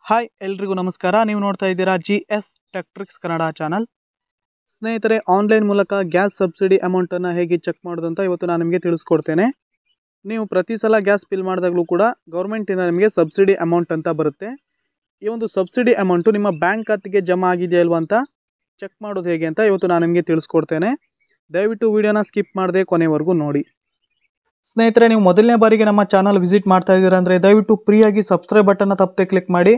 Hi ಎಲ್ರಿಗೂ ನಮಸ್ಕಾರ. ನೀವು ನೋಡ್ತಾ ಇದ್ದೀರಾ GS ಟೆಕ್ಟ್ರಿಕ್ಸ್ ಕನ್ನಡ ಚಾನಲ್. ಸ್ನೇಹಿತರೆ, ಆನ್ಲೈನ್ ಮೂಲಕ ಗ್ಯಾಸ್ ಸಬ್ಸಿಡಿ ಅಮೌಂಟನ್ನು ಹೇಗೆ ಚೆಕ್ ಮಾಡೋದು ಅಂತ ಇವತ್ತು ನಾನು ನಿಮಗೆ ತಿಳಿಸ್ಕೊಡ್ತೇನೆ. ನೀವು ಪ್ರತಿ ಸಲ ಗ್ಯಾಸ್ ಬಿಲ್ ಮಾಡಿದಾಗಲೂ ಕೂಡ ಗೌರ್ಮೆಂಟಿಂದ ನಿಮಗೆ ಸಬ್ಸಿಡಿ ಅಮೌಂಟ್ ಅಂತ ಬರುತ್ತೆ. ಈ ಒಂದು ಸಬ್ಸಿಡಿ ಅಮೌಂಟು ನಿಮ್ಮ ಬ್ಯಾಂಕ್ ಖಾತೆಗೆ ಜಮಾ ಆಗಿದೆಯಾ ಇಲ್ವಾ ಅಂತ ಚೆಕ್ ಮಾಡೋದು ಹೇಗೆ ಅಂತ ಇವತ್ತು ನಾನು ನಿಮಗೆ ತಿಳಿಸ್ಕೊಡ್ತೇನೆ. ದಯವಿಟ್ಟು ವಿಡಿಯೋನ ಸ್ಕಿಪ್ ಮಾಡದೆ ಕೊನೆವರೆಗೂ ನೋಡಿ. ಸ್ನೇಹಿತರೆ, ನೀವು ಮೊದಲನೇ ಬಾರಿಗೆ ನಮ್ಮ ಚಾನಲ್ ವಿಸಿಟ್ ಮಾಡ್ತಾ ಇದ್ದೀರಾ ಅಂದರೆ ದಯವಿಟ್ಟು ಫ್ರೀಯಾಗಿ ಸಬ್ಸ್ಕ್ರೈಬ್ ಬಟನ್ನ ತಪ್ಪದೆ ಕ್ಲಿಕ್ ಮಾಡಿ.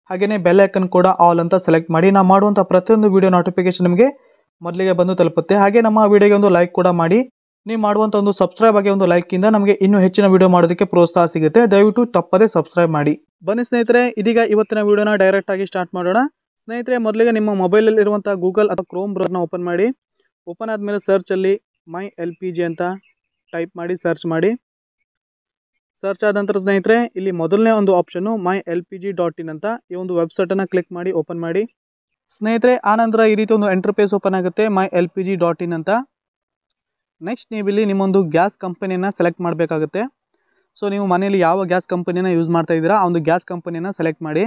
ಹಾಗೆಯೇ ಬೆಲ್ ಐಕನ್ ಕೂಡ ಆಲ್ ಅಂತ ಸೆಲೆಕ್ಟ್ ಮಾಡಿ. ನಾವು ಮಾಡುವಂಥ ಪ್ರತಿಯೊಂದು ವಿಡಿಯೋ ನೋಟಿಫಿಕೇಶನ್ ನಿಮಗೆ ಮೊದಲಿಗೆ ಬಂದು ತಲುಪುತ್ತೆ. ಹಾಗೆ ನಮ್ಮ ವಿಡಿಯೋಗೆ ಒಂದು ಲೈಕ್ ಕೂಡ ಮಾಡಿ. ನೀವು ಮಾಡುವಂಥ ಒಂದು ಸಬ್ಸ್ಕ್ರೈಬ್ ಆಗಿ ಒಂದು ಲೈಕಿಂದ ನಮಗೆ ಇನ್ನೂ ಹೆಚ್ಚಿನ ವಿಡಿಯೋ ಮಾಡೋದಕ್ಕೆ ಪ್ರೋತ್ಸಾಹ ಸಿಗುತ್ತೆ. ದಯವಿಟ್ಟು ತಪ್ಪದೆ ಸಬ್ಸ್ಕ್ರೈಬ್ ಮಾಡಿ. ಬನ್ನಿ ಸ್ನೇಹಿತರೆ, ಇದೀಗ ಇವತ್ತಿನ ವಿಡಿಯೋನ ಡೈರೆಕ್ಟ್ ಆಗಿ ಸ್ಟಾರ್ಟ್ ಮಾಡೋಣ. ಸ್ನೇಹಿತರೆ, ಮೊದಲಿಗೆ ನಿಮ್ಮ ಮೊಬೈಲಲ್ಲಿ ಇರುವಂಥ ಗೂಗಲ್ ಅಥವಾ ಕ್ರೋಮ್ ಬ್ರೌಸರ್ನ ಓಪನ್ ಮಾಡಿ. ಓಪನ್ ಆದಮೇಲೆ ಸರ್ಚಲ್ಲಿ ಮೈ LPG ಅಂತ ಟೈಪ್ ಮಾಡಿ ಸರ್ಚ್ ಮಾಡಿ. ಸರ್ಚ್ ಆದ ನಂತರ ಸ್ನೇಹಿತರೆ, ಇಲ್ಲಿ ಮೊದಲನೇ ಒಂದು ಆಪ್ಷನ್ನು myLPG.in ಅಂತ ಈ ಒಂದು ವೆಬ್ಸೈಟನ್ನು ಕ್ಲಿಕ್ ಮಾಡಿ ಓಪನ್ ಮಾಡಿ. ಸ್ನೇಹಿತರೆ, ಆನಂತರ ಈ ರೀತಿ ಒಂದು ಎಂಟರ್ಪೇಜ್ ಓಪನ್ ಆಗುತ್ತೆ myLPG.in ಅಂತ. ನೆಕ್ಸ್ಟ್ ನೀವು ಇಲ್ಲಿ ನಿಮ್ಮೊಂದು ಗ್ಯಾಸ್ ಕಂಪನಿಯನ್ನು ಸೆಲೆಕ್ಟ್ ಮಾಡಬೇಕಾಗುತ್ತೆ. ಸೊ ನೀವು ಮನೆಯಲ್ಲಿ ಯಾವ ಗ್ಯಾಸ್ ಕಂಪನಿಯನ್ನು ಯೂಸ್ ಮಾಡ್ತಾ ಇದ್ದೀರಾ ಆ ಒಂದು ಗ್ಯಾಸ್ ಕಂಪನಿಯನ್ನು ಸೆಲೆಕ್ಟ್ ಮಾಡಿ.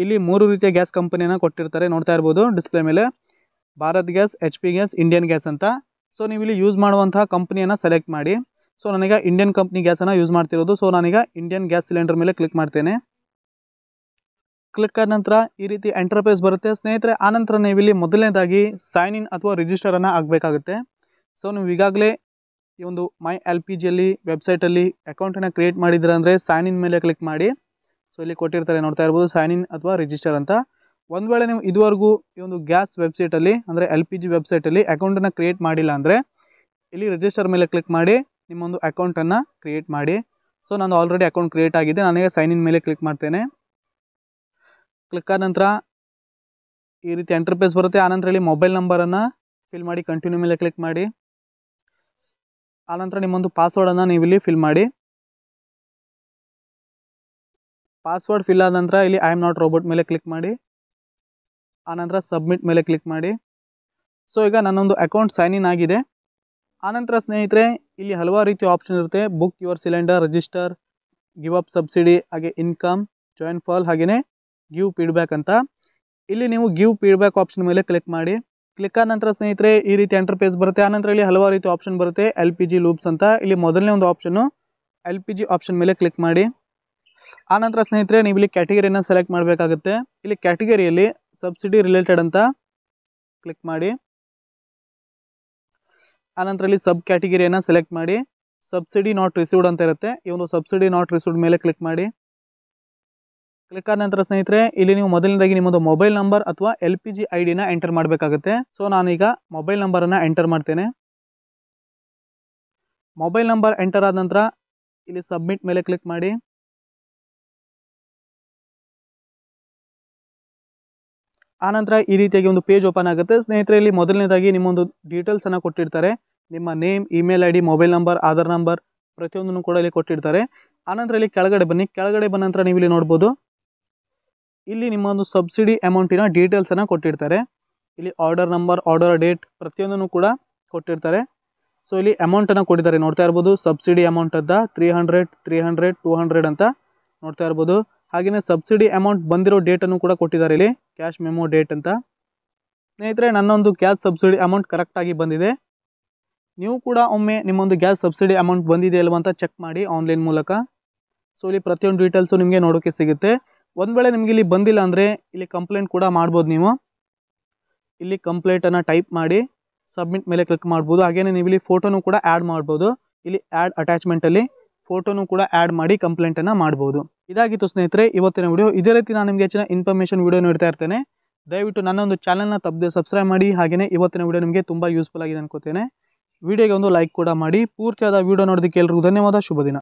ಇಲ್ಲಿ 3 ರೀತಿಯ ಗ್ಯಾಸ್ ಕಂಪನಿಯನ್ನು ಕೊಟ್ಟಿರ್ತಾರೆ, ನೋಡ್ತಾ ಇರ್ಬೋದು ಡಿಸ್ಪ್ಲೇ ಮೇಲೆ. Bharat gas, HP gas, Indian gas ಅಂತ. ಸೊ ನೀವು ಇಲ್ಲಿ ಯೂಸ್ ಮಾಡುವಂತಹ ಕಂಪನಿಯನ್ನು ಸೆಲೆಕ್ಟ್ ಮಾಡಿ. ಸೊ ನಾನೀಗ ಇಂಡಿಯನ್ ಕಂಪ್ನಿ ಗ್ಯಾಸನ್ನು ಯೂಸ್ ಮಾಡ್ತಿರೋದು. ಸೊ ನಾನೀಗ ಇಂಡಿಯನ್ ಗ್ಯಾಸ್ ಸಿಲಿಂಡರ್ ಮೇಲೆ ಕ್ಲಿಕ್ ಮಾಡ್ತೇನೆ. ಕ್ಲಿಕ್ ಆದ ನಂತರ ಈ ರೀತಿ ಎಂಟರ್ಪೇಜ್ ಬರುತ್ತೆ ಸ್ನೇಹಿತರೆ. ಆನಂತರ ನೀವು ಇಲ್ಲಿ ಮೊದಲನೇದಾಗಿ ಸೈನ್ ಇನ್ ಅಥವಾ ರಿಜಿಸ್ಟರನ್ನು ಆಗಬೇಕಾಗುತ್ತೆ. ಸೊ ನೀವು ಈಗಾಗಲೇ ಈ ಒಂದು myLPGಯಲ್ಲಿ ವೆಬ್ಸೈಟಲ್ಲಿ ಅಕೌಂಟನ್ನು ಕ್ರಿಯೇಟ್ ಮಾಡಿದ್ರೆ ಅಂದರೆ ಸೈನ್ ಇನ್ ಮೇಲೆ ಕ್ಲಿಕ್ ಮಾಡಿ. ಸೊ ಇಲ್ಲಿ ಕೊಟ್ಟಿರ್ತಾರೆ, ನೋಡ್ತಾ ಇರ್ಬೋದು ಸೈನ್ ಇನ್ ಅಥವಾ ರಿಜಿಸ್ಟರ್ ಅಂತ. ಒಂದು ವೇಳೆ ನೀವು ಇದುವರೆಗೂ ಈ ಒಂದು ಗ್ಯಾಸ್ ವೆಬ್ಸೈಟಲ್ಲಿ ಅಂದರೆ LPG ವೆಬ್ಸೈಟಲ್ಲಿ ಅಕೌಂಟನ್ನು ಕ್ರಿಯೇಟ್ ಮಾಡಿಲ್ಲ ಅಂದರೆ ಇಲ್ಲಿ ರಿಜಿಸ್ಟರ್ ಮೇಲೆ ಕ್ಲಿಕ್ ಮಾಡಿ ನಿಮ್ಮೊಂದು ಅಕೌಂಟನ್ನು ಕ್ರಿಯೇಟ್ ಮಾಡಿ. ಸೊ ನಾನು ಆಲ್ರೆಡಿ ಅಕೌಂಟ್ ಕ್ರಿಯೇಟ್ ಆಗಿದೆ, ನಾನೀಗ ಸೈನ್ ಇನ್ ಮೇಲೆ ಕ್ಲಿಕ್ ಮಾಡ್ತೇನೆ. ಕ್ಲಿಕ್ ಆದ ನಂತರ ಈ ರೀತಿ ಎಂಟರ್ಪೇಜ್ ಬರುತ್ತೆ. ಆನಂತರ ಇಲ್ಲಿ ಮೊಬೈಲ್ ನಂಬರನ್ನು ಫಿಲ್ ಮಾಡಿ ಕಂಟಿನ್ಯೂ ಮೇಲೆ ಕ್ಲಿಕ್ ಮಾಡಿ. ಆನಂತರ ನಿಮ್ಮೊಂದು ಪಾಸ್ವರ್ಡನ್ನು ನೀವು ಇಲ್ಲಿ ಫಿಲ್ ಮಾಡಿ. ಪಾಸ್ವರ್ಡ್ ಫಿಲ್ ಆದ ನಂತರ ಇಲ್ಲಿ ಐ ಆಮ್ ನಾಟ್ ರೋಬೋಟ್ ಮೇಲೆ ಕ್ಲಿಕ್ ಮಾಡಿ. ಆನಂತರ ಸಬ್ಮಿಟ್ ಮೇಲೆ ಕ್ಲಿಕ್ ಮಾಡಿ. ಸೊ ಈಗ ನನ್ನೊಂದು ಅಕೌಂಟ್ ಸೈನ್ ಇನ್ ಆಗಿದೆ. ಆನಂತರ ಸ್ನೇಹಿತರೆ, ಇಲ್ಲಿ ಹಲವಾರು ರೀತಿಯ ಆಪ್ಷನ್ ಇರುತ್ತೆ. Book your cylinder, register, give up subsidy, ಹಾಗೆ ಇನ್ಕಮ್, ಜಾಯಿನ್ ಫಾಲ್, ಹಾಗೆಯೇ ಗಿವ್ ಫೀಡ್ಬ್ಯಾಕ್ ಅಂತ. ಇಲ್ಲಿ ನೀವು ಗಿವ್ ಫೀಡ್ಬ್ಯಾಕ್ ಆಪ್ಷನ್ ಮೇಲೆ ಕ್ಲಿಕ್ ಮಾಡಿ. ಕ್ಲಿಕ್ ಆದ ನಂತರ ಸ್ನೇಹಿತರೆ ಈ ರೀತಿ ಎಂಟರ್ಪೇಜ್ ಬರುತ್ತೆ. ಆನಂತರ ಇಲ್ಲಿ ಹಲವಾರು ರೀತಿಯ ಆಪ್ಷನ್ ಬರುತ್ತೆ. LPG ಲೂಪ್ಸ್ ಅಂತ. ಇಲ್ಲಿ ಮೊದಲನೇ ಒಂದು ಆಪ್ಷನ್ನು LPG ಆಪ್ಷನ್ ಮೇಲೆ ಕ್ಲಿಕ್ ಮಾಡಿ. ಆನಂತರ ಸ್ನೇಹಿತರೆ ನೀವು ಇಲ್ಲಿ ಕ್ಯಾಟಗರಿಯನ್ನು ಸೆಲೆಕ್ಟ್ ಮಾಡಬೇಕಾಗುತ್ತೆ. ಇಲ್ಲಿ ಕ್ಯಾಟಗರಿಯಲ್ಲಿ ಸಬ್ಸಿಡಿ ರಿಲೇಟೆಡ್ ಅಂತ ಕ್ಲಿಕ್ ಮಾಡಿ. ಆನಂತರ ಇಲ್ಲಿ ಸಬ್ ಕ್ಯಾಟಗರಿಯನ್ನು ಸೆಲೆಕ್ಟ್ ಮಾಡಿ. ಸಬ್ಸಿಡಿ ನಾಟ್ ರಿಸೀವ್ಡ್ ಅಂತ ಇರುತ್ತೆ. ಈ ಒಂದು ಸಬ್ಸಿಡಿ ನಾಟ್ ರಿಸೀವ್ಡ್ ಮೇಲೆ ಕ್ಲಿಕ್ ಮಾಡಿ. ಕ್ಲಿಕ್ ಆದ ನಂತರ ಸ್ನೇಹಿತರೆ ಇಲ್ಲಿ ನೀವು ಮೊದಲನೇದಾಗಿ ನಿಮ್ಮದು ಮೊಬೈಲ್ ನಂಬರ್ ಅಥವಾ LPG ID ನ ಎಂಟರ್ ಮಾಡಬೇಕಾಗುತ್ತೆ. ಸೊ ನಾನೀಗ ಮೊಬೈಲ್ ನಂಬರನ್ನು ಎಂಟರ್ ಮಾಡ್ತೇನೆ. ಮೊಬೈಲ್ ನಂಬರ್ ಎಂಟರ್ ಆದ ನಂತರ ಇಲ್ಲಿ ಸಬ್ಮಿಟ್ ಮೇಲೆ ಕ್ಲಿಕ್ ಮಾಡಿ. ಆನಂತರ ಈ ರೀತಿಯಾಗಿ ಒಂದು ಪೇಜ್ ಓಪನ್ ಆಗುತ್ತೆ ಸ್ನೇಹಿತರೆ. ಇಲ್ಲಿ ಮೊದಲನೇದಾಗಿ ನಿಮ್ಮೊಂದು ಡೀಟೇಲ್ಸನ್ನು ಕೊಟ್ಟಿರ್ತಾರೆ. ನಿಮ್ಮ name, email ID, mobile number, Aadhaar number ಪ್ರತಿಯೊಂದನ್ನು ಕೂಡ ಇಲ್ಲಿ ಕೊಟ್ಟಿರ್ತಾರೆ. ಆನಂತರ ಇಲ್ಲಿ ಕೆಳಗಡೆ ಬನ್ನಿ. ಕೆಳಗಡೆ ಬಂದ ನಂತರ ನೀವು ಇಲ್ಲಿ ನೋಡ್ಬೋದು, ಇಲ್ಲಿ ನಿಮ್ಮ ಒಂದು ಸಬ್ಸಿಡಿ ಅಮೌಂಟಿನ ಡೀಟೇಲ್ಸನ್ನು ಕೊಟ್ಟಿರ್ತಾರೆ. ಇಲ್ಲಿ ಆರ್ಡರ್ ನಂಬರ್, ಆರ್ಡರ್ ಡೇಟ್ ಪ್ರತಿಯೊಂದನ್ನು ಕೂಡ ಕೊಟ್ಟಿರ್ತಾರೆ. ಸೊ ಇಲ್ಲಿ ಅಮೌಂಟನ್ನು ಕೊಟ್ಟಿದ್ದಾರೆ, ನೋಡ್ತಾ ಇರ್ಬೋದು. ಸಬ್ಸಿಡಿ ಅಮೌಂಟ್ ಅಂತ 300, 300, 200 ಅಂತ ನೋಡ್ತಾ ಇರ್ಬೋದು. ಹಾಗೆಯೇ ಸಬ್ಸಿಡಿ ಅಮೌಂಟ್ ಬಂದಿರೋ ಡೇಟನ್ನು ಕೂಡ ಕೊಟ್ಟಿದ್ದಾರೆ, ಇಲ್ಲಿ ಕ್ಯಾಶ್ ಮೆಮೋ ಡೇಟ್ ಅಂತ. ಸ್ನೇಹಿತರೆ, ನನ್ನೊಂದು ಗ್ಯಾಸ್ ಸಬ್ಸಿಡಿ ಅಮೌಂಟ್ ಕರೆಕ್ಟಾಗಿ ಬಂದಿದೆ. ನೀವು ಕೂಡ ಒಮ್ಮೆ ನಿಮ್ಮೊಂದು ಗ್ಯಾಸ್ ಸಬ್ಸಿಡಿ ಅಮೌಂಟ್ ಬಂದಿದೆ ಅಲ್ವಾ ಅಂತ ಚೆಕ್ ಮಾಡಿ ಆನ್ಲೈನ್ ಮೂಲಕ. ಸೊ ಇಲ್ಲಿ ಪ್ರತಿಯೊಂದು ಡೀಟೇಲ್ಸು ನಿಮಗೆ ನೋಡೋಕ್ಕೆ ಸಿಗುತ್ತೆ. ಒಂದು ವೇಳೆ ನಿಮಗೆ ಇಲ್ಲಿ ಬಂದಿಲ್ಲ ಅಂದರೆ ಇಲ್ಲಿ ಕಂಪ್ಲೇಂಟ್ ಕೂಡ ಮಾಡ್ಬೋದು. ನೀವು ಇಲ್ಲಿ ಕಂಪ್ಲೇಂಟನ್ನು ಟೈಪ್ ಮಾಡಿ ಸಬ್ಮಿಟ್ ಮೇಲೆ ಕ್ಲಿಕ್ ಮಾಡ್ಬೋದು. ಹಾಗೆಯೇ ನೀವು ಇಲ್ಲಿ ಫೋಟೋನು ಕೂಡ ಆ್ಯಡ್ ಮಾಡ್ಬೋದು. ಇಲ್ಲಿ ಆ್ಯಡ್ ಅಟ್ಯಾಚ್ಮೆಂಟಲ್ಲಿ ಫೋಟೋನು ಕೂಡ ಆ್ಯಡ್ ಮಾಡಿ ಕಂಪ್ಲೇಂಟನ್ನು ಮಾಡ್ಬೋದು. ಇದಾಗಿತ್ತು ಸ್ನೇಹಿತರೆ ಇವತ್ತಿನ ವಿಡಿಯೋ. ಇದೇ ರೀತಿ ನಾನು ನಿಮಗೆ ಹೆಚ್ಚಿನ ಇನ್ಫಾರ್ಮೇಷನ್ ವಿಡಿಯೋ ನೀಡ್ತಾ ಇರ್ತೇನೆ. ದಯವಿಟ್ಟು ನನ್ನ ಒಂದು ಚಾನಲ್ನ ತಪ್ಪದೆ ಸಬ್ಸ್ಕ್ರೈಬ್ ಮಾಡಿ. ಹಾಗೆಯೇ ಇವತ್ತಿನ ವಿಡಿಯೋ ನಿಮಗೆ ತುಂಬ ಯೂಸ್ಫುಲ್ ಆಗಿದೆ ಅನ್ಕೋತೇನೆ. ವಿಡಿಯೋಗೆ ಒಂದು ಲೈಕ್ ಕೂಡ ಮಾಡಿ. ಪೂರ್ತಿಯಾದ ವಿಡಿಯೋ ನೋಡೋದಕ್ಕೆ ಎಲ್ರಿಗೂ ಧನ್ಯವಾದ. ಶುಭ ದಿನ.